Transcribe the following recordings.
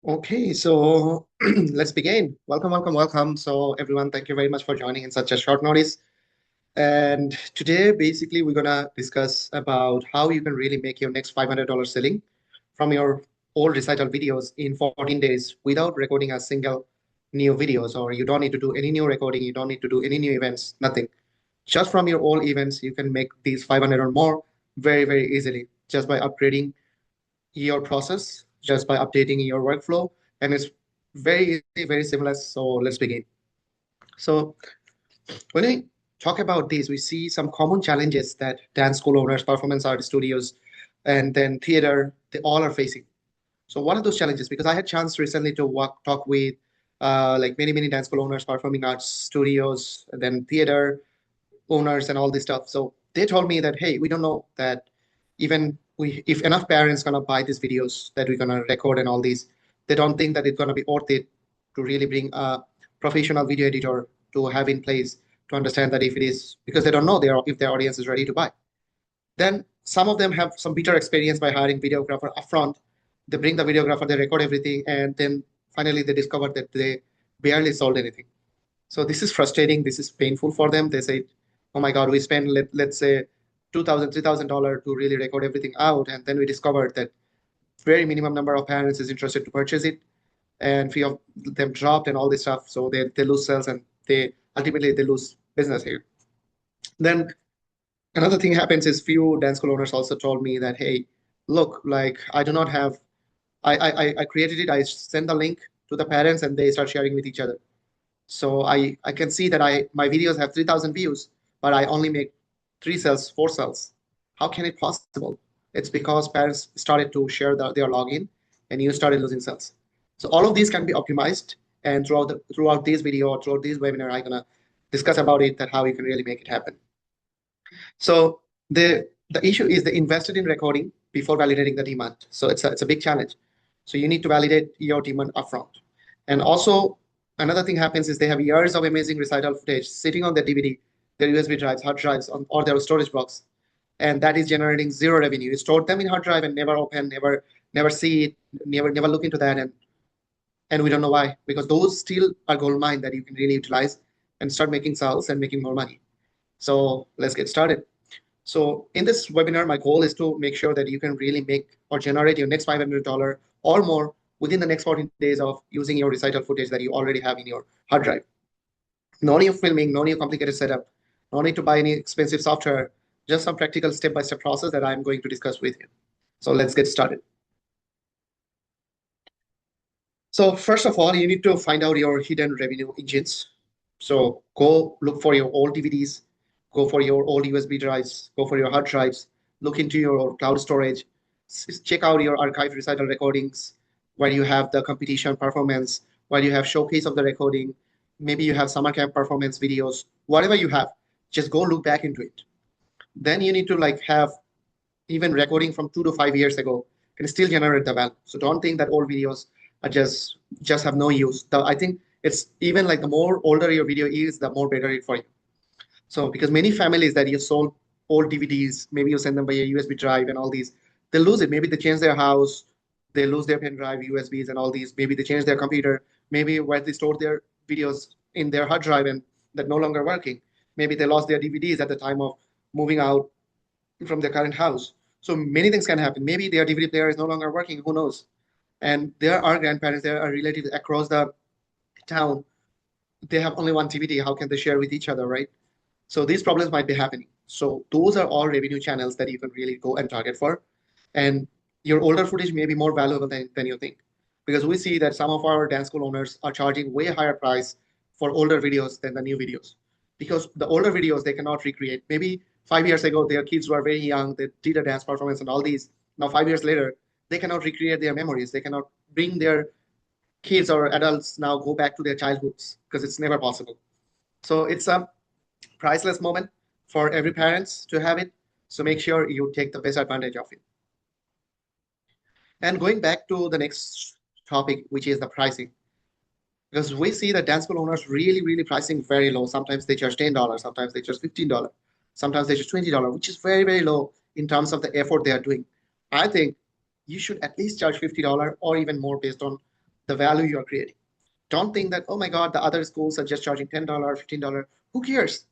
Okay, so let's begin. Welcome, welcome, welcome. So everyone, thank you very much for joining in such a short notice. And today, basically, we're gonna discuss about how you can really make your next $500 selling from your old recital videos in 14 days without recording a single new videos, or you don't need to do any new recording, you don't need to do any new events, nothing. Just from your old events, you can make these 500 or more very, very easily just by upgrading your process, just by updating your workflow. And it's very easy, very seamless. So let's begin. So when we talk about this, we see some common challenges that dance school owners, performance art studios, and then theater, they all are facing. So what are those challenges? Because I had chance recently to talk with like many dance school owners, performing arts studios, and then theater owners and all this stuff. So they told me that, hey, we don't know that even if enough parents gonna buy these videos that we're gonna record and all these, they don't think that it's gonna be worth it to really bring a professional video editor to have in place to understand that if it is, because they don't know if their audience is ready to buy. Then some of them have some bitter experience by hiring videographer upfront. They bring the videographer, they record everything, and then finally they discover that they barely sold anything. So this is frustrating. This is painful for them. They say, "Oh my God, we spent let's say $2,000, $3,000 to really record everything out, and then we discovered that very minimum number of parents is interested to purchase it, and few of them dropped and all this stuff. So they lose sales and they ultimately they lose business here." Then another thing happens is few dance school owners also told me that, "Hey, look, like I do not have, I created it. I send the link to the parents and they start sharing with each other. So I can see that my videos have 3,000 views, but I only make 3 sales, 4 sales. How can it possible? It's because parents started to share their login and you started losing sales. So all of these can be optimized. And throughout this video or throughout this webinar, I'm gonna discuss about it, that how you can really make it happen. So the issue is they invested in recording before validating the demand. So it's a big challenge. So you need to validate your demand upfront. And also another thing happens is they have years of amazing recital footage sitting on their DVD, their USB drives, hard drives, or their storage box, and that is generating zero revenue. You stored them in hard drive and never open, never see it, never look into that, and we don't know why, because those still are gold mine that you can really utilize and start making sales and making more money. So let's get started. So in this webinar, my goal is to make sure that you can really make or generate your next $500 or more within the next 14 days of using your recital footage that you already have in your hard drive. No new filming, no new complicated setup, no need to buy any expensive software, just some practical step-by-step process that I'm going to discuss with you. So let's get started. So first of all, you need to find out your hidden revenue engines. So go look for your old DVDs, go for your old USB drives, go for your hard drives, look into your cloud storage, check out your archived recital recordings, where you have the competition performance, where you have showcase of the recording, maybe you have summer camp performance videos, whatever you have, just go look back into it. Then you need to like have even recording from 2 to 5 years ago can still generate the value. So don't think that old videos are just have no use. I think it's even like the more older your video is, the more better it for you. So because many families that you sold old DVDs, maybe you send them by a USB drive and all these, they lose it. Maybe they change their house, they lose their pen drive, USBs and all these. Maybe they change their computer, maybe where they store their videos in their hard drive and that no longer working. Maybe they lost their DVDs at the time of moving out from their current house. So many things can happen. Maybe their DVD player is no longer working, who knows? And there are grandparents, there are relatives across the town. They have only one DVD. How can they share with each other, right? So these problems might be happening. So those are all revenue channels that you can really go and target for. And your older footage may be more valuable than you think. Because we see that some of our dance school owners are charging way higher price for older videos than the new videos. Because the older videos, they cannot recreate. Maybe 5 years ago, their kids were very young, they did a dance performance and all these. Now, 5 years later, they cannot recreate their memories. They cannot bring their kids or adults now go back to their childhoods because it's never possible. So it's a priceless moment for every parents to have it. So make sure you take the best advantage of it. And going back to the next topic, which is the pricing, because we see that dance school owners really pricing very low. Sometimes they charge $10, sometimes they charge $15, sometimes they charge $20, which is very low in terms of the effort they are doing. I think you should at least charge $50 or even more based on the value you are creating. Don't think that, oh my God, the other schools are just charging $10, $15. Who cares?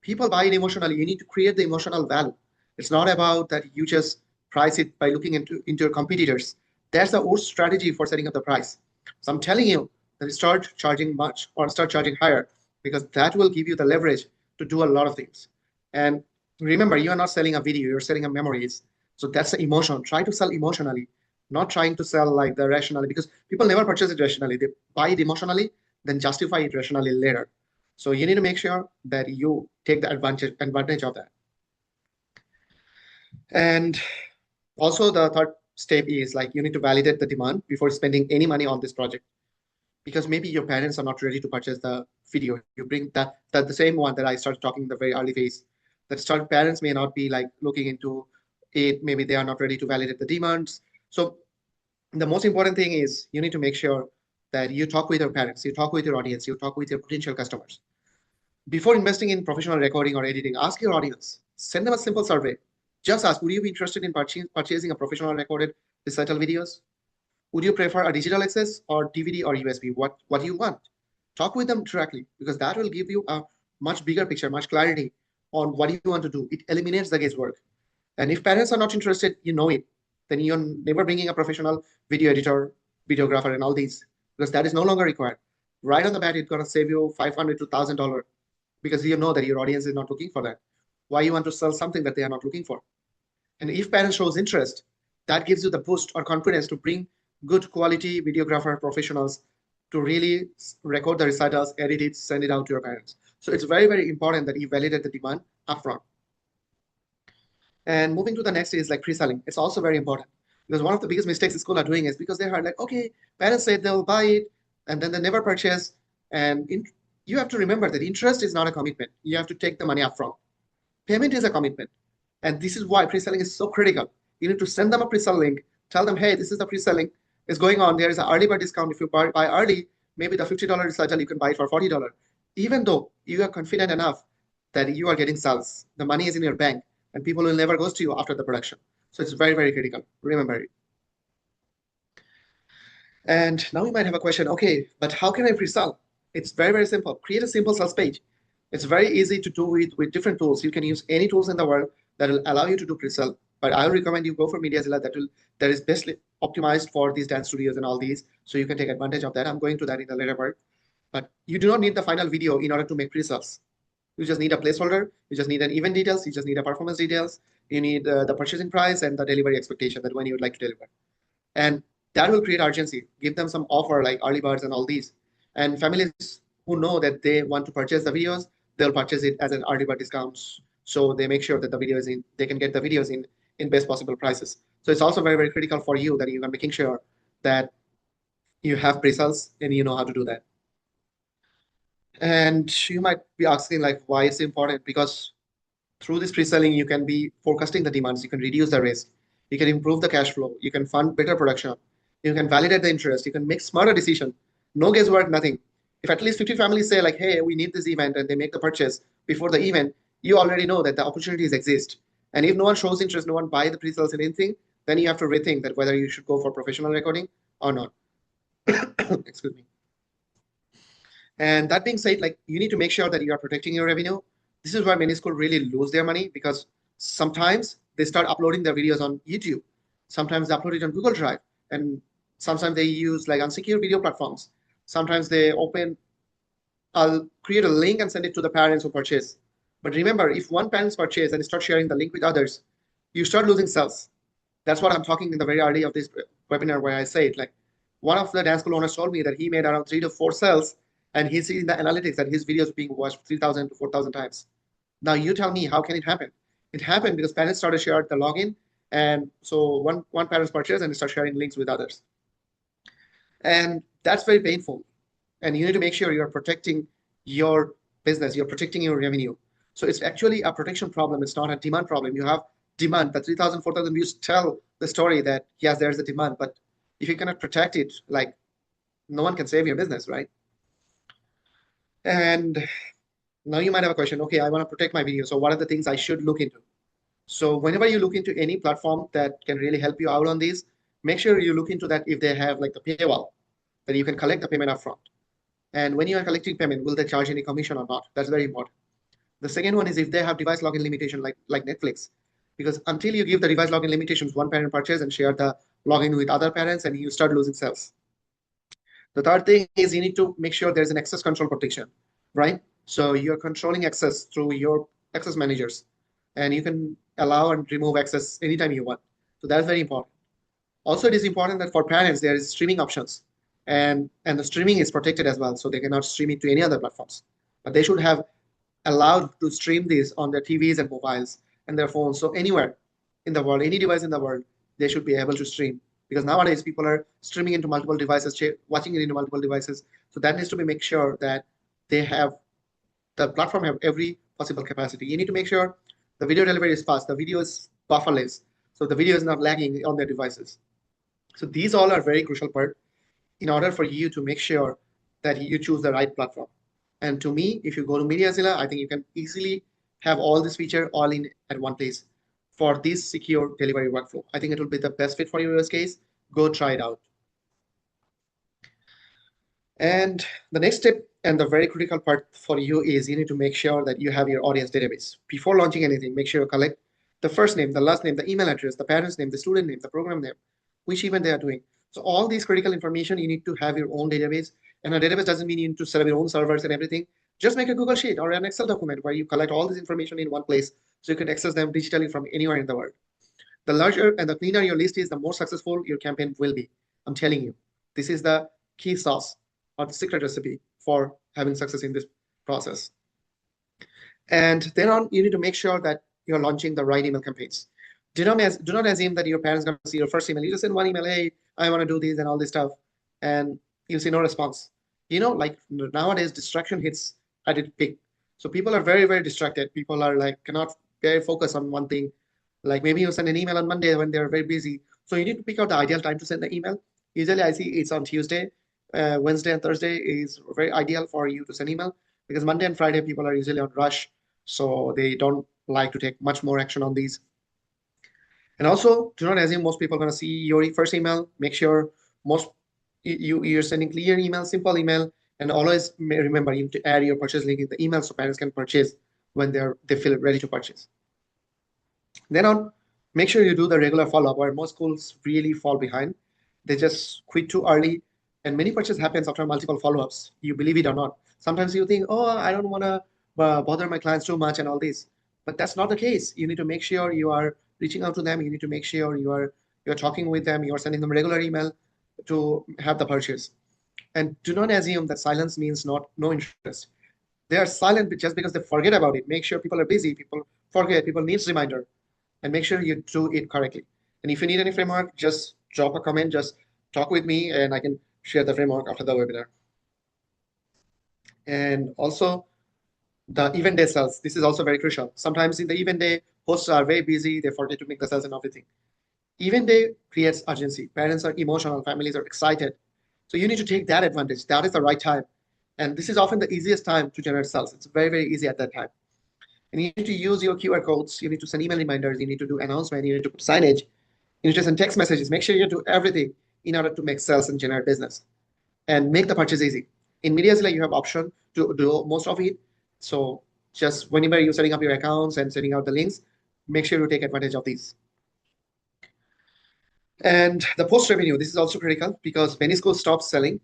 People buy it emotionally. You need to create the emotional value. It's not about that you just price it by looking into your competitors. That's the worst strategy for setting up the price. So I'm telling you that start charging much or start charging higher, because that will give you the leverage to do a lot of things. And remember, you are not selling a video, you're selling a memories. So that's the emotion. Try to sell emotionally, not trying to sell like the rationally, because people never purchase it rationally. They buy it emotionally, then justify it rationally later. So you need to make sure that you take the advantage of that. And also the third step is like you need to validate the demand before spending any money on this project. Because maybe your parents are not ready to purchase the video. You bring that the same one that I started talking in the very early phase. That start parents may not be like looking into it. Maybe they are not ready to validate the demands. So the most important thing is you need to make sure that you talk with your parents, you talk with your audience, you talk with your potential customers. Before investing in professional recording or editing, ask your audience. Send them a simple survey. Just ask, would you be interested in purchasing a professional recorded recital videos? Would you prefer a digital access or DVD or USB? What do you want? Talk with them directly, because that will give you a much bigger picture, much clarity on what you want to do. It eliminates the guesswork. And if parents are not interested, you know it, then you're never bringing a professional video editor, videographer, and all these, because that is no longer required. Right on the bat, it's going to save you $500 to $1,000, because you know that your audience is not looking for that. Why you want to sell something that they are not looking for? And if parents shows interest, that gives you the boost or confidence to bring good quality videographer professionals to really record the recitals, edit it, send it out to your parents. So it's very, very important that you validate the demand upfront. And moving to the next is like pre-selling. It's also very important, because one of the biggest mistakes schools are doing is because they are like, okay, parents said they'll buy it, and then they never purchase. And you have to remember that interest is not a commitment. You have to take the money upfront. Payment is a commitment. And this is why pre-selling is so critical. You need to send them a pre-sell link, tell them, hey, this is the pre-selling is going on. There is an early bird discount. If you buy early, maybe the $50 recital, you can buy it for $40. Even though you are confident enough that you are getting sales, the money is in your bank, and people will never ghost you after the production. So it's very, very critical. Remember it. And now you might have a question, okay, but how can I pre-sell? It's very, very simple. Create a simple sales page. It's very easy to do it with different tools. You can use any tools in the world that will allow you to do pre-sell. But I will recommend you go for MediaZilla that is best optimized for these dance studios and all these. So you can take advantage of that. I'm going to that in the later part. But you do not need the final video in order to make pre-sales. You just need a placeholder. You just need an event details. You just need a performance details. You need the purchasing price and the delivery expectation, that when you would like to deliver. And that will create urgency. Give them some offer like early birds and all these. And families who know that they want to purchase the videos, they'll purchase it as an early bird discounts. So they make sure that the videos they can get the videos in best possible prices. So it's also very, very critical for you that you are making sure that you have pre-sales and you know how to do that. And you might be asking like, why it's important? Because through this pre-selling, you can be forecasting the demands, you can reduce the risk, you can improve the cash flow, you can fund better production, you can validate the interest, you can make smarter decision. No guesswork, nothing. If at least 50 families say like, hey, we need this event, and they make the purchase before the event, you already know that the opportunities exist. And if no one shows interest, no one buy the pre-sales in anything, then you have to rethink that whether you should go for professional recording or not. Excuse me. And that being said, like you need to make sure that you are protecting your revenue. This is why many schools really lose their money, because sometimes they start uploading their videos on YouTube. Sometimes they upload it on Google Drive, and sometimes they use like unsecure video platforms. Sometimes they I'll create a link and send it to the parents who purchase. But remember, if one parent's purchase and start sharing the link with others, you start losing sales. That's what I'm talking in the very early of this webinar, where I say it. Like one of the dance school owners told me that he made around 3 to 4 sales, and he's seeing the analytics that his videos being watched 3,000 to 4,000 times. Now you tell me, how can it happen? It happened because parents started sharing the login, and so one parent's purchase and start sharing links with others. And that's very painful. And you need to make sure you're protecting your business, you're protecting your revenue. So it's actually a protection problem. It's not a demand problem. You have demand. The 3,000, 4,000 views tell the story that, yes, there's a demand. But if you cannot protect it, like no one can save your business, right? And now you might have a question, okay, I want to protect my video. So what are the things I should look into? So whenever you look into any platform that can really help you out on these, make sure you look into that if they have like the paywall. that you can collect the payment upfront. And when you are collecting payment, will they charge any commission or not? That's very important. The second one is if they have device login limitation like Netflix, because until you give the device login limitations, one parent purchase and share the login with other parents, and you start losing sales. The third thing is you need to make sure there's an access control protection, right? So you're controlling access through your access managers, and you can allow and remove access anytime you want. So that's very important. Also, it is important that for parents, there is streaming options, and the streaming is protected as well, so they cannot stream it to any other platforms. But they should have allowed to stream this on their TVs and mobiles and their phones. So anywhere in the world, any device in the world, they should be able to stream. Because nowadays people are streaming into multiple devices, watching it into multiple devices. So that needs to be make sure that they have the platform have every possible capacity. You need to make sure the video delivery is fast, the video is bufferless, so the video is not lagging on their devices. So these all are very crucial part in order for you to make sure that you choose the right platform. And to me, if you go to MediaZilla, I think you can easily have all this feature all in at one place for this secure delivery workflow. I think it will be the best fit for your use case. Go try it out. And the next step and the very critical part for you is you need to make sure that you have your audience database. Before launching anything, make sure you collect the first name, the last name, the email address, the parent's name, the student name, the program name, which event they are doing. So all these critical information, you need to have your own database. And a database doesn't mean you need to set up your own servers and everything. Just make a Google Sheet or an Excel document where you collect all this information in one place so you can access them digitally from anywhere in the world. The larger and the cleaner your list is, the more successful your campaign will be. I'm telling you, this is the key sauce or the secret recipe for having success in this process. And then on, you need to make sure that you're launching the right email campaigns. Do not assume that your parents are going to see your first email. You just send one email, hey, I want to do this and all this stuff, and you see no response. Like nowadays, distraction hits at its peak. So people are very, very distracted. People are like cannot very focus on one thing. Like maybe you send an email on Monday when they're very busy. So you need to pick out the ideal time to send the email. Usually I see it's on Tuesday. Wednesday and Thursday is very ideal for you to send email because Monday and Friday people are usually on rush. So they don't like to take much more action on these. And also, do not assume most people are going to see your first email. Make sure you're sending clear email, simple email, and always remember you need to add your purchase link in the email so parents can purchase when they feel ready to purchase. Then on, make sure you do the regular follow-up where most schools really fall behind. They just quit too early, and many purchase happens after multiple follow-ups. You believe it or not. Sometimes you think, oh, I don't want to bother my clients too much and all this, but that's not the case. You need to make sure you are reaching out to them. You need to make sure you're talking with them. You are sending them regular email to have the purchase. And do not assume that silence means no interest. They are silent just because they forget about it. Make sure people are busy. People forget. People needs reminder, and make sure you do it correctly. And if you need any framework, just drop a comment. Just talk with me, and I can share the framework after the webinar. And also, the event day sales. This is also very crucial. Sometimes in the event day, hosts are very busy. They forget to make the sales and everything. Event day creates urgency. Parents are emotional. Families are excited. So you need to take that advantage. That is the right time. And this is often the easiest time to generate sales. It's very, very easy at that time. And you need to use your QR codes. You need to send email reminders. You need to do announcement. You need to put signage. You need to send text messages. Make sure you do everything in order to make sales and generate business and make the purchase easy. In MediaZilla, you have option to do most of it. So just whenever you're setting up your accounts and setting out the links, make sure you take advantage of these. And the post revenue, this is also critical because many schools stop selling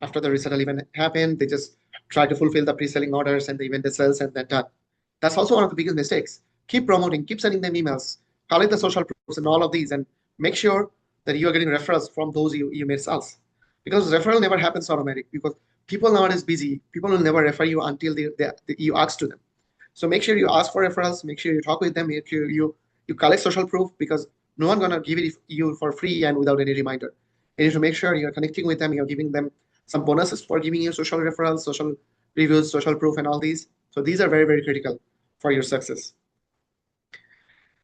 after the recital event happened. They just try to fulfill the pre-selling orders and the event sales and then done. That's also one of the biggest mistakes. Keep promoting, keep sending them emails, collect the social proofs and all of these, and make sure that you are getting referrals from those you made sales. Because referral never happens automatic because people nowadays busy. People will never refer you until you ask to them. So make sure you ask for referrals. Make sure you talk with them. Make sure you collect social proof because no one's gonna give it you for free and without any reminder. You need to make sure you're connecting with them. You're giving them some bonuses for giving you social referrals, social reviews, social proof, and all these. So these are very, very critical for your success.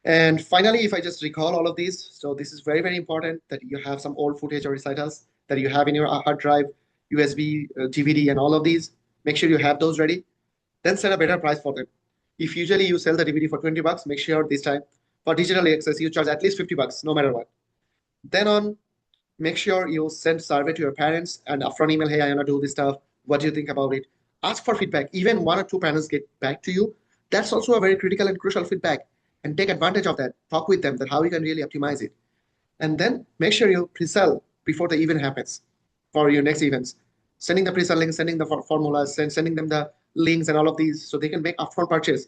And finally, if I just recall all of these, so this is very, very important that you have some old footage or recitals that you have in your hard drive, USB, DVD, and all of these. Make sure you have those ready. Then set a better price for them. If usually you sell the DVD for 20 bucks, make sure this time for digital access, you charge at least 50 bucks, no matter what. Then on, Make sure you send survey to your parents and upfront email, hey, I want to do this stuff. What do you think about it? Ask for feedback. Even one or two parents get back to you. That's also a very critical and crucial feedback. And take advantage of that. Talk with them that how you can really optimize it. And then make sure you pre-sell before the event happens for your next events. Sending the pre-sell links, sending the formulas, sending them the links and all of these so they can make upfront purchase.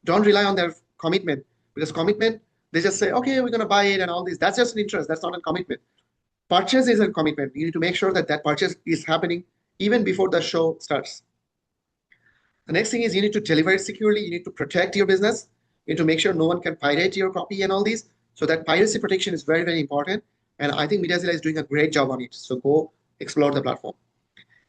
Don't rely on their commitment because commitment, they just say, okay, we're going to buy it and all this. That's just an interest. That's not a commitment. Purchase is a commitment. You need to make sure that that purchase is happening even before the show starts. The next thing is you need to deliver it securely. You need to protect your business. You need to make sure no one can pirate your copy and all these. So that piracy protection is very, very important. And I think MediaZilla is doing a great job on it. So go explore the platform.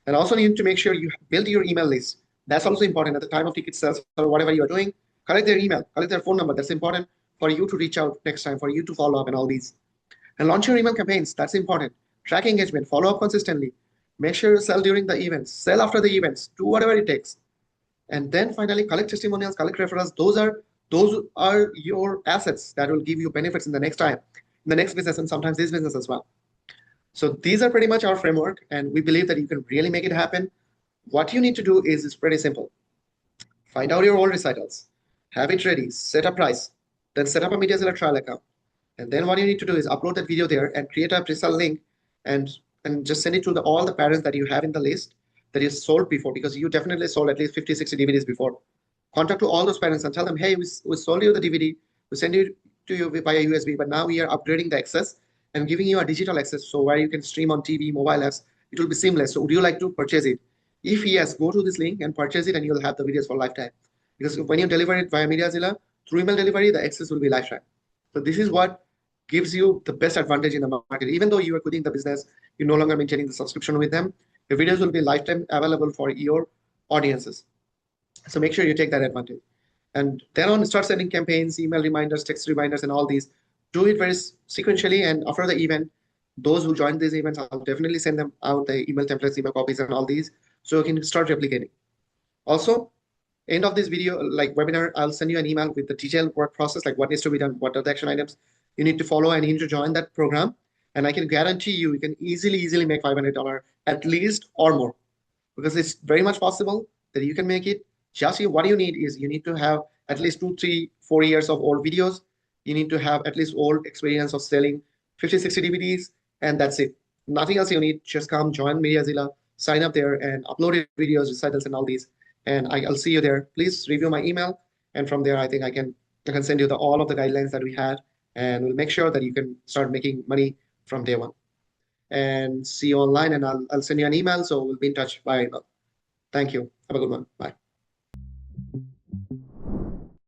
And also you need to make sure you build your email list. That's also important at the time of ticket sales or whatever you are doing. Collect their email, collect their phone number. That's important for you to reach out next time, for you to follow up and all these. And launch your email campaigns. That's important. Track engagement, follow up consistently. Make sure you sell during the events, sell after the events, do whatever it takes. And then finally collect testimonials, collect referrals. Those are your assets that will give you benefits in the next time, in the next business, and sometimes this business as well. So these are pretty much our framework, and we believe that you can really make it happen. What you need to do is pretty simple. Find out your old recitals, have it ready, set a price, then set up a MediaZilla trial account. And then what you need to do is upload that video there and create a pre-sale link and just send it to all the parents that you have in the list that you sold before, because you definitely sold at least 50, 60 DVDs before. Contact to all those parents and tell them, hey, we sold you the DVD, we send it to you via USB, but now we are upgrading the access and giving you a digital access. So where you can stream on TV, mobile apps, it will be seamless. So would you like to purchase it? If yes, go to this link and purchase it and you'll have the videos for lifetime. Because when you deliver it via MediaZilla, through email delivery, the access will be lifetime. So this is what gives you the best advantage in the market. Even though you are quitting the business, you're no longer maintaining the subscription with them, your videos will be lifetime available for your audiences. So make sure you take that advantage. And then on, start sending campaigns, email reminders, text reminders, and all these. Do it very sequentially. And after the event, those who join these events, I'll definitely send them out the email templates, email copies, and all these, so you can start replicating. Also, end of this video, like webinar, I'll send you an email with the detailed work process, like what needs to be done, what are the action items you need to follow, and you need to join that program. And I can guarantee you can easily make $500 at least or more, because it's very much possible that you can make it. Just what you need is you need to have at least 2, 3, 4 years of old videos. You need to have at least old experience of selling 50, 60 DVDs, and that's it. Nothing else you need. Just come join MediaZilla, sign up there, and upload videos, recitals, and all these. And I'll see you there. Please review my email, and from there, I think I can send you all of the guidelines that we had, and we'll make sure that you can start making money from day one. And see you online, and I'll send you an email. So we'll be in touch by email. Thank you. Have a good one. Bye.